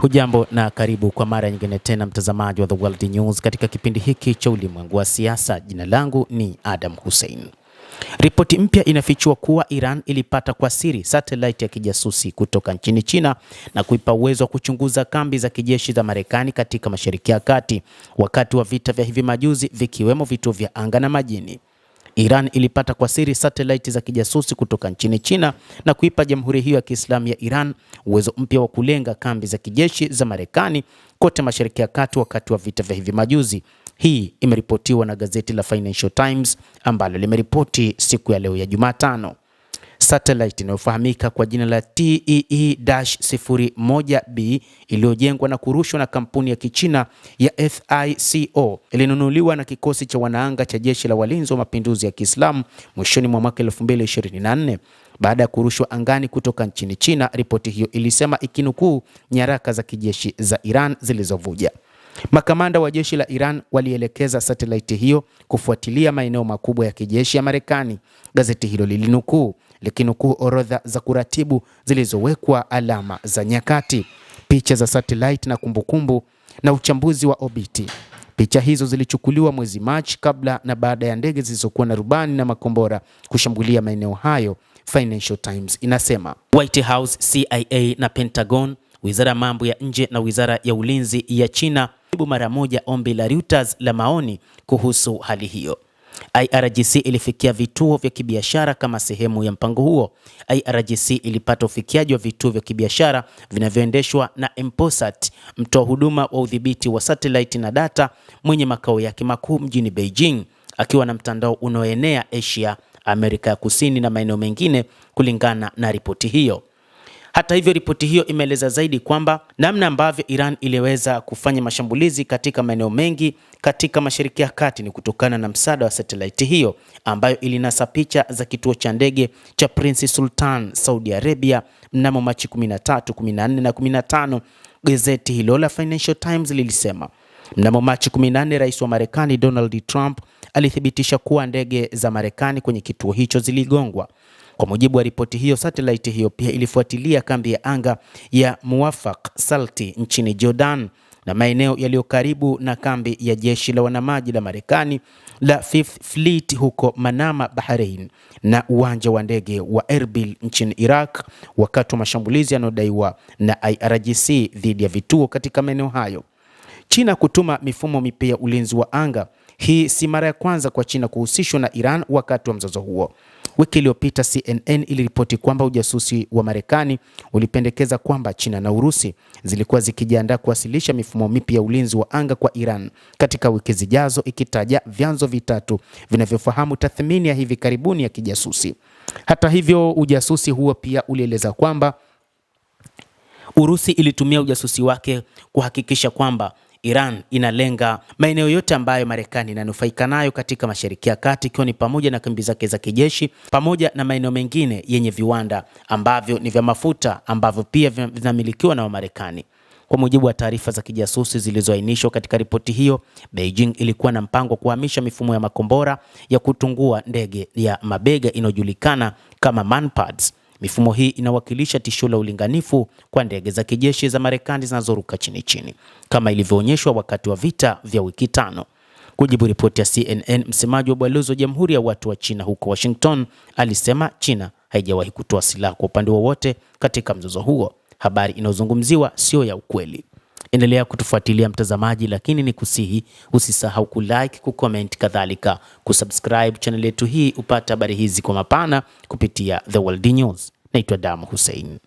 Hujambo na karibu kwa mara nyingine tena mtazamaji wa The World News katika kipindi hiki cha ulimwengu wa siasa. Jina langu ni Adam Hussein. Ripoti mpya inafichua kuwa Iran ilipata kwa siri satellite ya kijasusi kutoka nchini China na kuipa uwezo wa kuchunguza kambi za kijeshi za Marekani katika Mashariki ya Kati wakati wa vita vya hivi majuzi, vikiwemo vituo vya anga na majini. Iran ilipata kwa siri satellite za kijasusi kutoka nchini China na kuipa Jamhuri hiyo ya Kiislamu ya Iran uwezo mpya wa kulenga kambi za kijeshi za Marekani kote Mashariki ya Kati wakati wa vita vya hivi majuzi. Hii imeripotiwa na gazeti la Financial Times ambalo limeripoti siku ya leo ya Jumatano. Satellite inayofahamika kwa jina la TEE-01B iliyojengwa na kurushwa na kampuni ya Kichina ya FICO ilinunuliwa na kikosi cha wanaanga cha Jeshi la Walinzi wa Mapinduzi ya Kiislamu mwishoni mwa mwaka 2024 baada ya kurushwa angani kutoka nchini China, ripoti hiyo ilisema ikinukuu nyaraka za kijeshi za Iran zilizovuja. Makamanda wa jeshi la Iran walielekeza satellite hiyo kufuatilia maeneo makubwa ya kijeshi ya Marekani, gazeti hilo likinukuu orodha za kuratibu zilizowekwa alama za nyakati, picha za satellite na kumbukumbu na uchambuzi wa obiti. Picha hizo zilichukuliwa mwezi Machi kabla na baada ya ndege zilizokuwa na rubani na makombora kushambulia maeneo hayo, Financial Times inasema. White House, CIA na Pentagon, Wizara ya Mambo ya Nje na Wizara ya Ulinzi ya China mara moja ombi la Reuters la maoni kuhusu hali hiyo. IRGC ilifikia vituo vya kibiashara kama sehemu ya mpango huo. IRGC ilipata ufikiaji wa vituo vya kibiashara vinavyoendeshwa na M-Posat, mtoa huduma wa udhibiti wa satellite na data mwenye makao yake makuu mjini Beijing, akiwa na mtandao unaoenea Asia, Amerika ya Kusini na maeneo mengine, kulingana na ripoti hiyo. Hata hivyo, ripoti hiyo imeeleza zaidi kwamba namna ambavyo Iran iliweza kufanya mashambulizi katika maeneo mengi katika Mashariki ya Kati ni kutokana na msaada wa satellite hiyo ambayo ilinasa picha za kituo cha ndege cha Prince Sultan, Saudi Arabia mnamo Machi 13, 14 na 15. Gazeti hilo la Financial Times lilisema mnamo Machi 18 Rais wa Marekani Donald Trump alithibitisha kuwa ndege za Marekani kwenye kituo hicho ziligongwa. Kwa mujibu wa ripoti hiyo, satellite hiyo pia ilifuatilia kambi ya anga ya Muwafaq Salti nchini Jordan na maeneo yaliyo karibu na kambi ya jeshi la wanamaji la Marekani la Fifth Fleet huko Manama, Bahrain, na uwanja wa ndege wa Erbil nchini Iraq wakati wa mashambulizi yanayodaiwa na IRGC dhidi ya vituo katika maeneo hayo. China kutuma mifumo mipya ya ulinzi wa anga. Hii si mara ya kwanza kwa China kuhusishwa na Iran wakati wa mzozo huo. Wiki iliyopita CNN iliripoti kwamba ujasusi wa Marekani ulipendekeza kwamba China na Urusi zilikuwa zikijiandaa kuwasilisha mifumo mipya ya ulinzi wa anga kwa Iran katika wiki zijazo, ikitaja vyanzo vitatu vinavyofahamu tathmini ya hivi karibuni ya kijasusi. Hata hivyo, ujasusi huo pia ulieleza kwamba Urusi ilitumia ujasusi wake kuhakikisha kwamba Iran inalenga maeneo yote ambayo Marekani inanufaika nayo katika Mashariki ya Kati, ikiwa ni pamoja na kambi zake za kijeshi pamoja na maeneo mengine yenye viwanda ambavyo ni vya mafuta ambavyo pia vinamilikiwa na Wamarekani. Kwa mujibu wa taarifa za kijasusi zilizoainishwa katika ripoti hiyo, Beijing ilikuwa na mpango wa kuhamisha mifumo ya makombora ya kutungua ndege ya mabega inayojulikana kama Manpads. Mifumo hii inawakilisha tishio la ulinganifu kwa ndege za kijeshi za Marekani zinazoruka chini kama ilivyoonyeshwa wakati wa vita vya wiki 5. Kujibu ripoti ya CNN, msemaji wa balozi wa Jamhuri ya Watu wa China huko Washington alisema China haijawahi kutoa silaha kwa upande wowote katika mzozo huo. Habari inayozungumziwa sio ya ukweli. Endelea kutufuatilia mtazamaji, lakini ni kusihi usisahau kulike, kucomment, kadhalika kusubscribe channel yetu hii upate habari hizi kwa mapana kupitia The World News. Naitwa Adam Hussein.